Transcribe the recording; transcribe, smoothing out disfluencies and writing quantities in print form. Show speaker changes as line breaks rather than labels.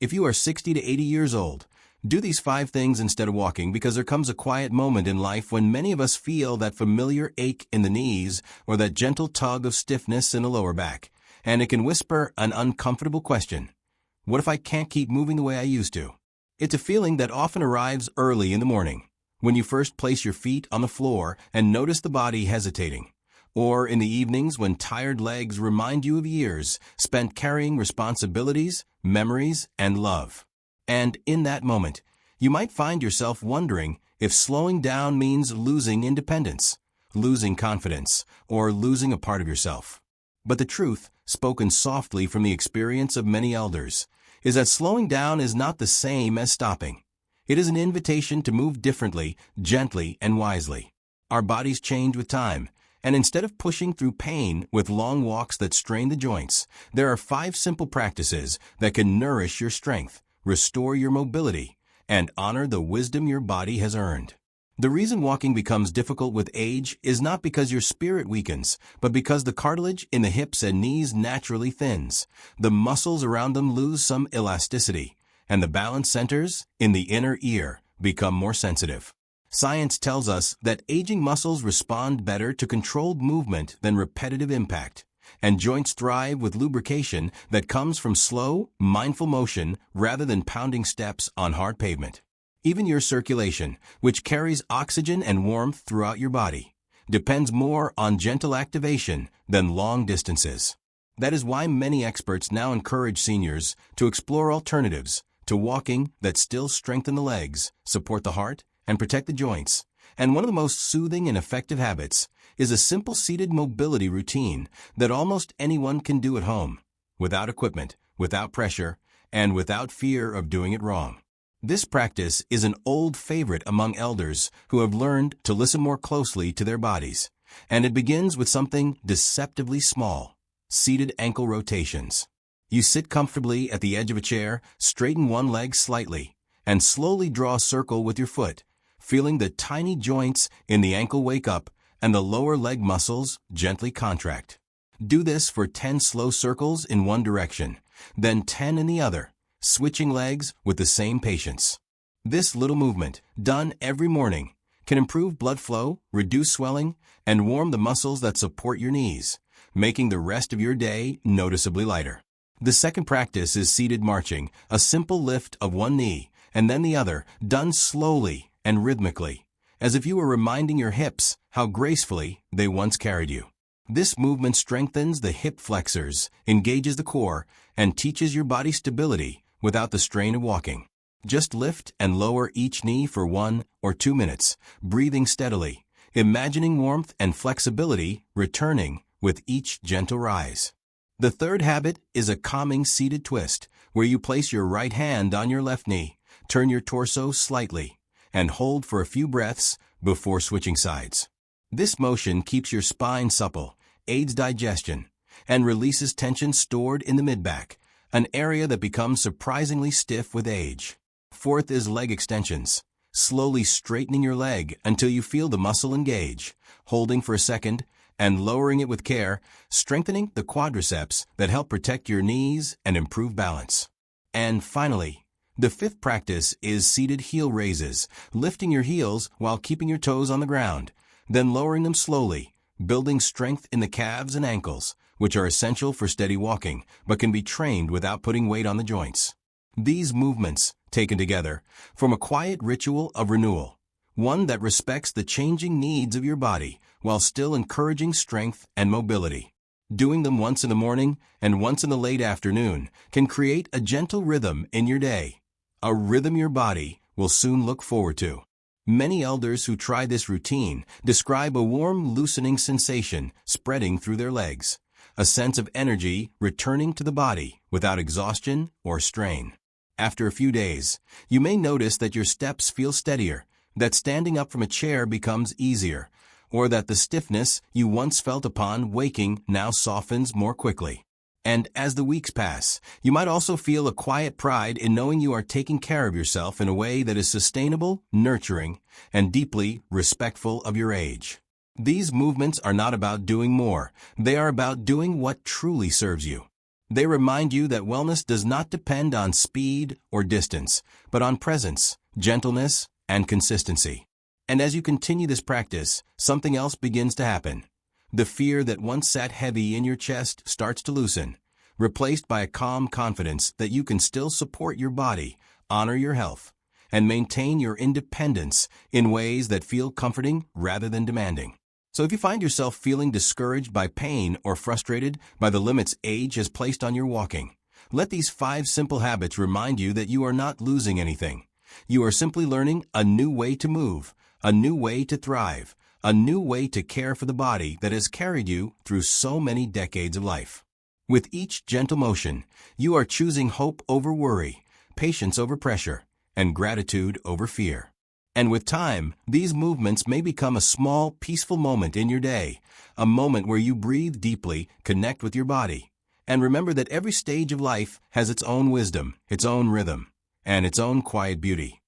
If you are 60 to 80 years old, do these 5 things instead of walking, because there comes a quiet moment in life when many of us feel that familiar ache in the knees or that gentle tug of stiffness in the lower back, and it can whisper an uncomfortable question. What if I can't keep moving the way I used to? It's a feeling that often arrives early in the morning, when you first place your feet on the floor and notice the body hesitating, or in the evenings when tired legs remind you of years spent carrying responsibilities, memories, and love. And in that moment, you might find yourself wondering if slowing down means losing independence, losing confidence, or losing a part of yourself. But the truth, spoken softly from the experience of many elders, is that slowing down is not the same as stopping. It is an invitation to move differently, gently, and wisely. Our bodies change with time, and instead of pushing through pain with long walks that strain the joints, there are 5 simple practices that can nourish your strength, restore your mobility, and honor the wisdom your body has earned. The reason walking becomes difficult with age is not because your spirit weakens, but because the cartilage in the hips and knees naturally thins, the muscles around them lose some elasticity, and the balance centers in the inner ear become more sensitive. Science tells us that aging muscles respond better to controlled movement than repetitive impact, and joints thrive with lubrication that comes from slow, mindful motion rather than pounding steps on hard pavement. Even your circulation, which carries oxygen and warmth throughout your body, depends more on gentle activation than long distances. That is why many experts now encourage seniors to explore alternatives to walking that still strengthen the legs, support the heart, and protect the joints. And one of the most soothing and effective habits is a simple seated mobility routine that almost anyone can do at home, without equipment, without pressure, and without fear of doing it wrong. This practice is an old favorite among elders who have learned to listen more closely to their bodies, and it begins with something deceptively small: seated ankle rotations. You sit comfortably at the edge of a chair, straighten one leg slightly, and slowly draw a circle with your foot, feeling the tiny joints in the ankle wake up and the lower leg muscles gently contract. Do this for 10 slow circles in one direction, then 10 in the other, switching legs with the same patience. This little movement, done every morning, can improve blood flow, reduce swelling, and warm the muscles that support your knees, making the rest of your day noticeably lighter. The second practice is seated marching, a simple lift of one knee and then the other, done slowly and rhythmically, as if you were reminding your hips how gracefully they once carried you. This movement strengthens the hip flexors, engages the core, and teaches your body stability without the strain of walking. Just lift and lower each knee for 1 or 2 minutes, breathing steadily, imagining warmth and flexibility returning with each gentle rise. The third habit is a calming seated twist, where you place your right hand on your left knee, turn your torso slightly, and hold for a few breaths before switching sides. This motion keeps your spine supple, aids digestion, and releases tension stored in the mid-back, an area that becomes surprisingly stiff with age. Fourth is leg extensions, slowly straightening your leg until you feel the muscle engage, holding for a second, and lowering it with care, strengthening the quadriceps that help protect your knees and improve balance. And finally, the fifth practice is seated heel raises, lifting your heels while keeping your toes on the ground, then lowering them slowly, building strength in the calves and ankles, which are essential for steady walking, but can be trained without putting weight on the joints. These movements, taken together, form a quiet ritual of renewal, one that respects the changing needs of your body while still encouraging strength and mobility. Doing them once in the morning and once in the late afternoon can create a gentle rhythm in your day, a rhythm your body will soon look forward to. Many elders who try this routine describe a warm, loosening sensation spreading through their legs, a sense of energy returning to the body without exhaustion or strain. After a few days, you may notice that your steps feel steadier, that standing up from a chair becomes easier, or that the stiffness you once felt upon waking now softens more quickly. And as the weeks pass, you might also feel a quiet pride in knowing you are taking care of yourself in a way that is sustainable, nurturing, and deeply respectful of your age. These movements are not about doing more. They are about doing what truly serves you. They remind you that wellness does not depend on speed or distance, but on presence, gentleness, and consistency. And as you continue this practice, something else begins to happen. The fear that once sat heavy in your chest starts to loosen, replaced by a calm confidence that you can still support your body, honor your health, and maintain your independence in ways that feel comforting rather than demanding. So if you find yourself feeling discouraged by pain or frustrated by the limits age has placed on your walking, let these 5 simple habits remind you that you are not losing anything. You are simply learning a new way to move, a new way to thrive, a new way to care for the body that has carried you through so many decades of life. With each gentle motion, you are choosing hope over worry, patience over pressure, and gratitude over fear. And with time, these movements may become a small, peaceful moment in your day, a moment where you breathe deeply, connect with your body, and remember that every stage of life has its own wisdom, its own rhythm, and its own quiet beauty.